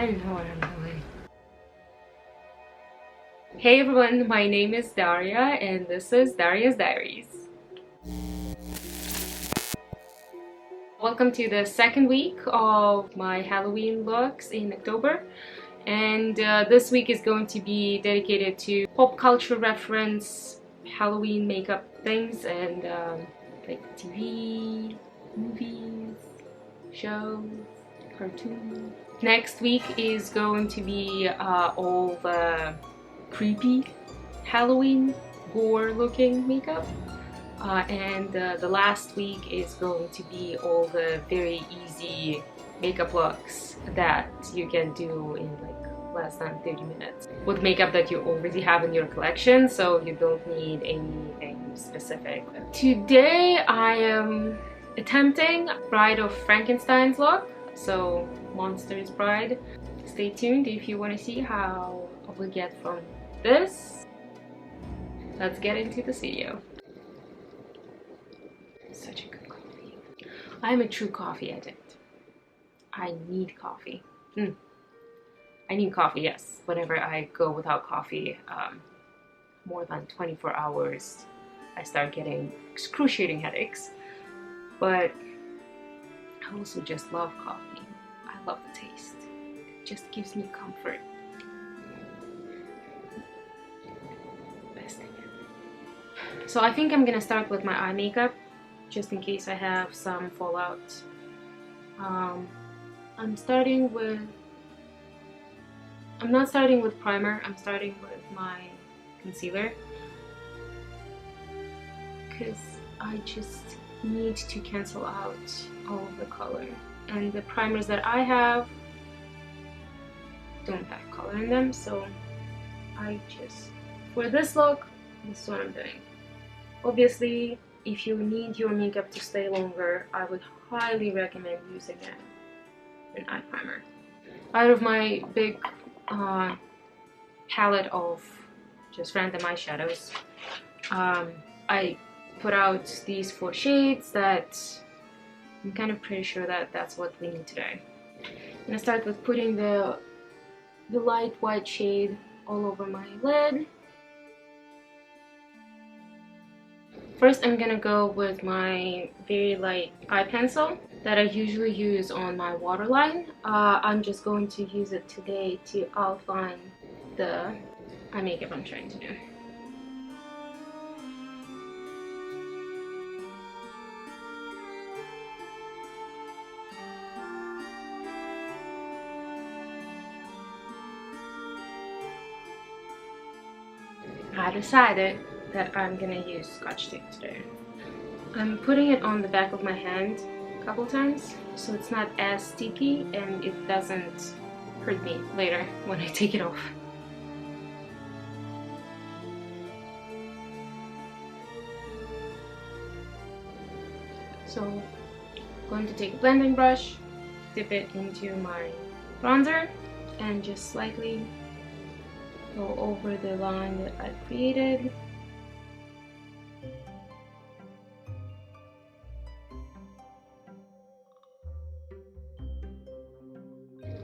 I don't know what I'm doing. Hey everyone, my name is Daria and this is Daria's Diaries. Welcome to the second week of my Halloween looks in October, and this week is going to be dedicated to pop culture reference Halloween makeup things and like TV, movies, shows, cartoons. Next week is going to be all the creepy Halloween gore looking makeup. And the last week is going to be all the very easy makeup looks that you can do in like less than 30 minutes with makeup that you already have in your collection, so you don't need anything specific. Today I am attempting Bride of Frankenstein's look, so Monster's Bride. Stay tuned if you want to see how we get from this. Let's get into the video. Such a good coffee. I'm a true coffee addict. I need coffee. I need coffee, yes. Whenever I go without coffee more than 24 hours, I start getting excruciating headaches. But I also just love coffee. I love the taste. It just gives me comfort. Best thing ever. So I think I'm gonna start with my eye makeup, just in case I have some fallout. I'm not starting with primer, I'm starting with my concealer, because I just need to cancel out all of the color, and the primers that I have don't have color in them, so for this look, this is what I'm doing. Obviously, if you need your makeup to stay longer, I would highly recommend using an eye primer. Out of my big palette of just random eyeshadows, I put out these 4 shades that I'm kind of pretty sure that that's what we need today. I'm gonna start with putting the light white shade all over my lid. First, I'm gonna go with my very light eye pencil that I usually use on my waterline. I'm just going to use it today to outline the eye makeup I'm trying to do. I decided that I'm gonna use Scotch tape today. I'm putting it on the back of my hand a couple times so it's not as sticky and it doesn't hurt me later when I take it off. So I'm going to take a blending brush, dip it into my bronzer, and just slightly go over the line that I've created.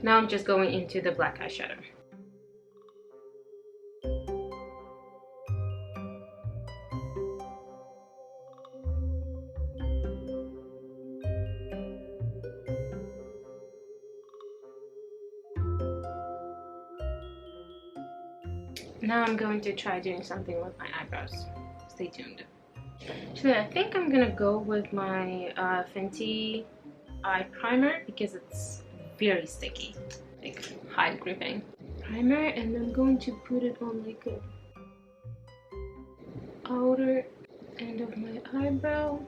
Now I'm just going into the black eyeshadow. Now I'm going to try doing something with my eyebrows. Stay tuned. So I think I'm gonna go with my Fenty eye primer because it's very sticky, like high gripping primer, and I'm going to put it on like a outer end of my eyebrow.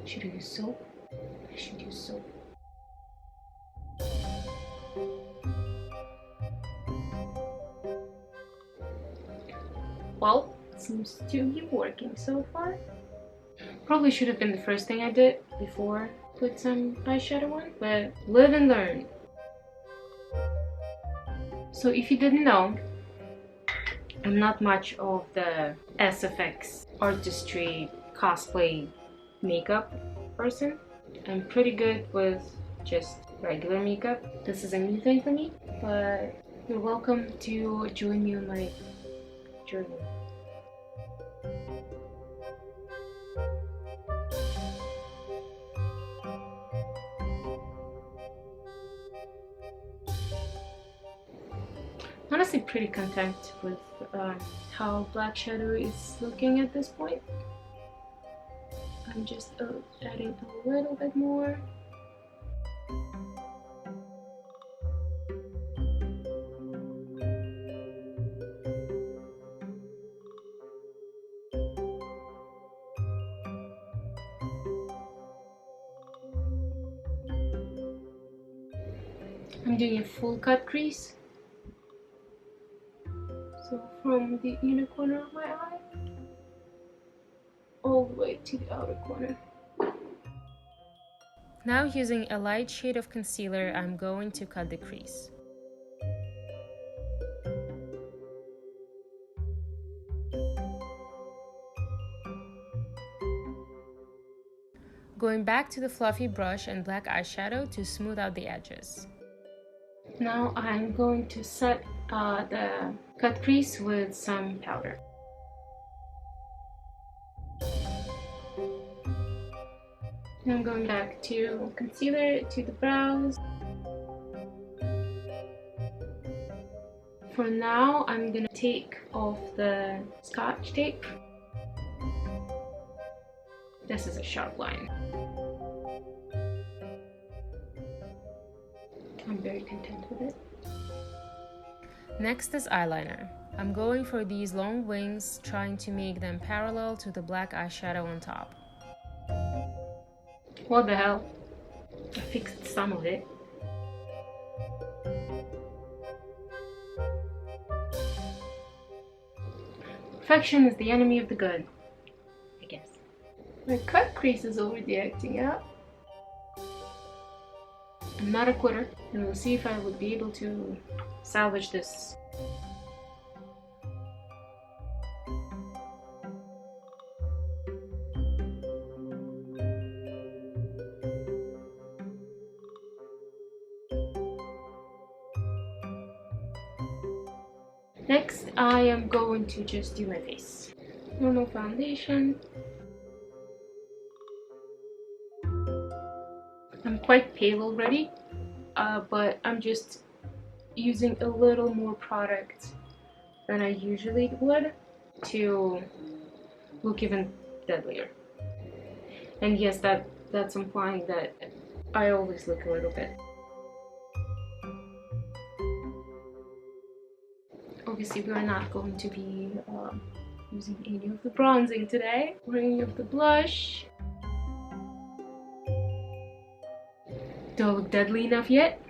Should I use soap? I should use soap. Well, it seems to be working so far. Probably should have been the first thing I did before I put some eyeshadow on, but live and learn. So if you didn't know, I'm not much of the SFX artistry cosplay makeup person. I'm pretty good with just regular makeup. This is a new thing for me, but you're welcome to join me on my journey. Honestly, pretty content with how black shadow is looking at this point. I'm just adding a little bit more. I'm doing a full cut crease. So from the inner corner of my eye all the way to the outer corner. Now using a light shade of concealer, I'm going to cut the crease. Going back to the fluffy brush and black eyeshadow to smooth out the edges. Now I'm going to set the cut crease with some powder. Now I'm going back to concealer to the brows. For now, I'm gonna take off the scotch tape. This is a sharp line. I'm very content with it. Next is eyeliner. I'm going for these long wings, trying to make them parallel to the black eyeshadow on top. What the hell? I fixed some of it. Perfection is the enemy of the good, I guess. My cut crease is already acting out. I'm not a quitter, and we'll see if I would be able to salvage this. Next, I am going to just do my face. Normal foundation. I'm quite pale already, but I'm just using a little more product than I usually would to look even deadlier. And yes, that's implying that I always look a little bit. Obviously, we are not going to be using any of the bronzing today or any of the blush. Do I look deadly enough yet?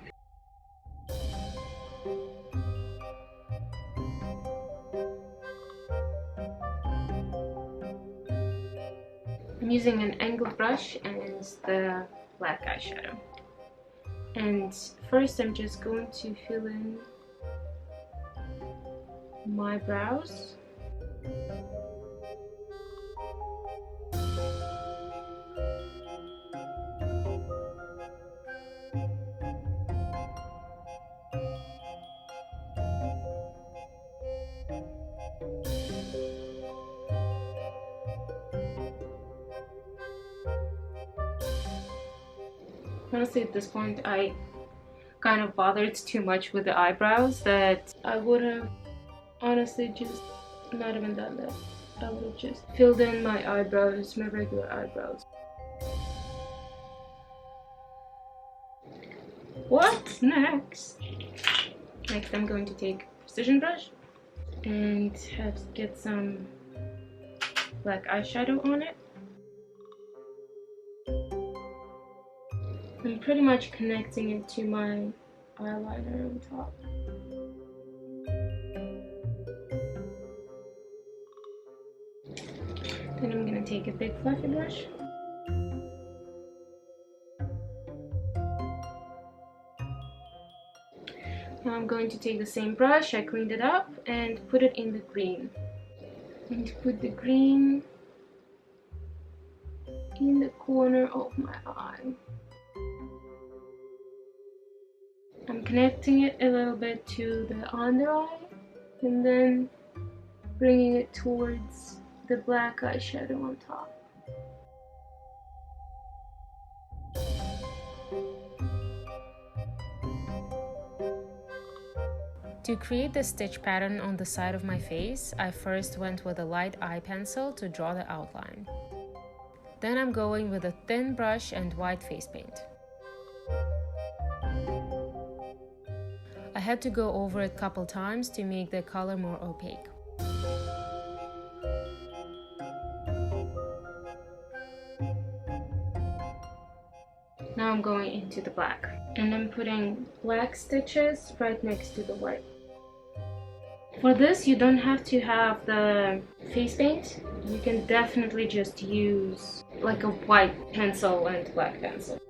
I'm using an angled brush and the black eyeshadow. And first I'm just going to fill in my brows. Honestly, at this point, I kind of bothered too much with the eyebrows that I would have honestly just not even done that. I would have just filled in my eyebrows, my regular eyebrows. What's next? Next, I'm going to take a precision brush and get some black eyeshadow on it. I'm pretty much connecting it to my eyeliner on top. Then I'm going to take a big fluffy brush. Now I'm going to take the same brush, I cleaned it up, and put it in the green. I'm going to put the green in the corner of my eye. I'm connecting it a little bit to the under eye and then bringing it towards the black eyeshadow on top. To create the stitch pattern on the side of my face, I first went with a light eye pencil to draw the outline. Then I'm going with a thin brush and white face paint. I had to go over it a couple times to make the color more opaque. Now I'm going into the black, and I'm putting black stitches right next to the white. For this, you don't have to have the face paint. You can definitely just use like a white pencil and black pencil.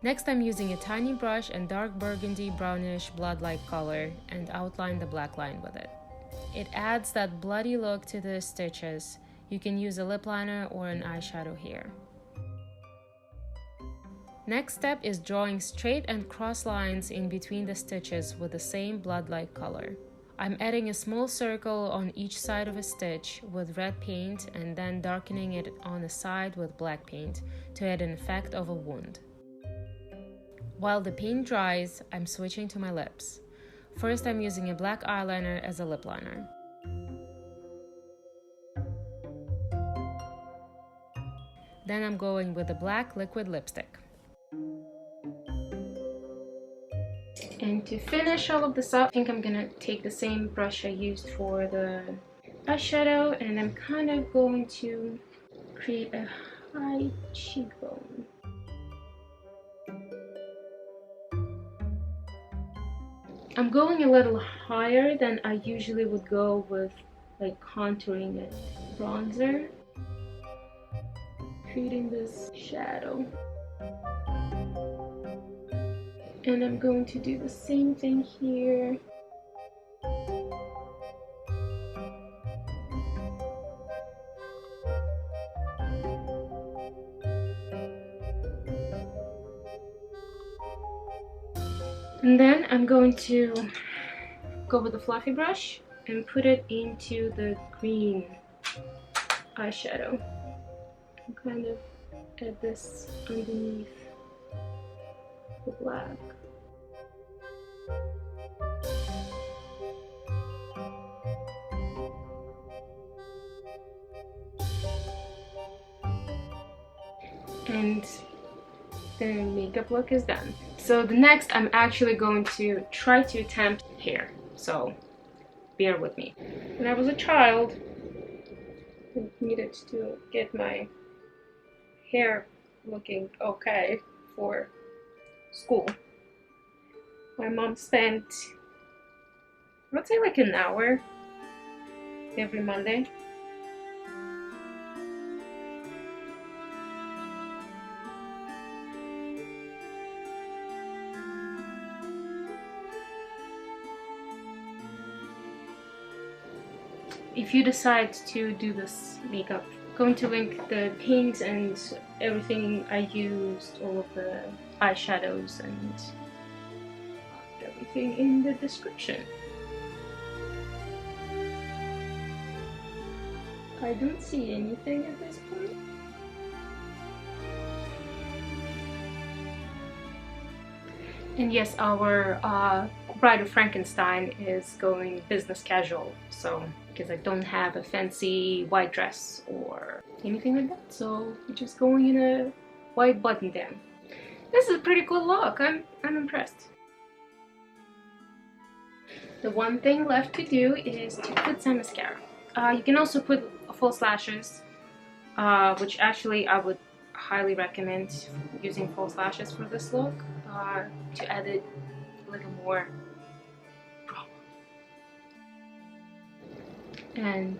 Next, I'm using a tiny brush and dark burgundy brownish blood-like color and outline the black line with it. It adds that bloody look to the stitches. You can use a lip liner or an eyeshadow here. Next step is drawing straight and cross lines in between the stitches with the same blood-like color. I'm adding a small circle on each side of a stitch with red paint and then darkening it on the side with black paint to add an effect of a wound. While the paint dries, I'm switching to my lips. First, I'm using a black eyeliner as a lip liner. Then I'm going with a black liquid lipstick. And to finish all of this up, I think I'm gonna take the same brush I used for the eyeshadow, and I'm kind of going to create a high cheekbone. I'm going a little higher than I usually would go with like contouring and bronzer, creating this shadow. And I'm going to do the same thing here. And then I'm going to go with a fluffy brush and put it into the green eyeshadow. And kind of add this underneath the black. And the makeup look is done. So the next, I'm actually going to try to attempt hair. So bear with me. When I was a child, I needed to get my hair looking okay for school. My mom spent, I would say like an hour every Monday. If you decide to do this makeup, I'm going to link the paints and everything I used, all of the eyeshadows and everything in the description. I don't see anything at this point. And yes, our Bride of Frankenstein is going business casual, so because I don't have a fancy white dress or anything like that, so we're just going in a white button down. This is a pretty cool look. I'm impressed. The one thing left to do is to put some mascara. You can also put false lashes, which actually I would highly recommend using false lashes for this look, to add it a little more drama. And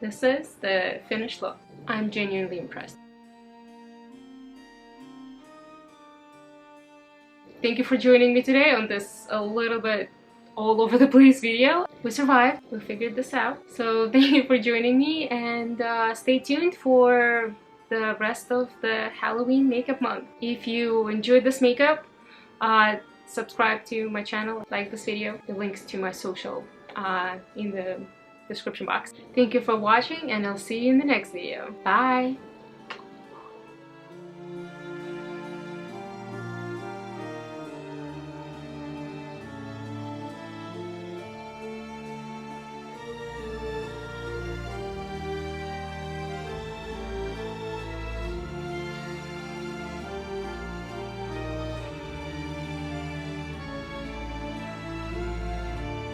this is the finished look. I'm genuinely impressed. Thank you for joining me today on this a little bit all over the place video. We survived. We figured this out. So thank you for joining me, and stay tuned for the rest of the Halloween makeup month. If you enjoyed this makeup, subscribe to my channel, like this video. The links to my social in the description box. Thank you for watching, and I'll see you in the next video. Bye!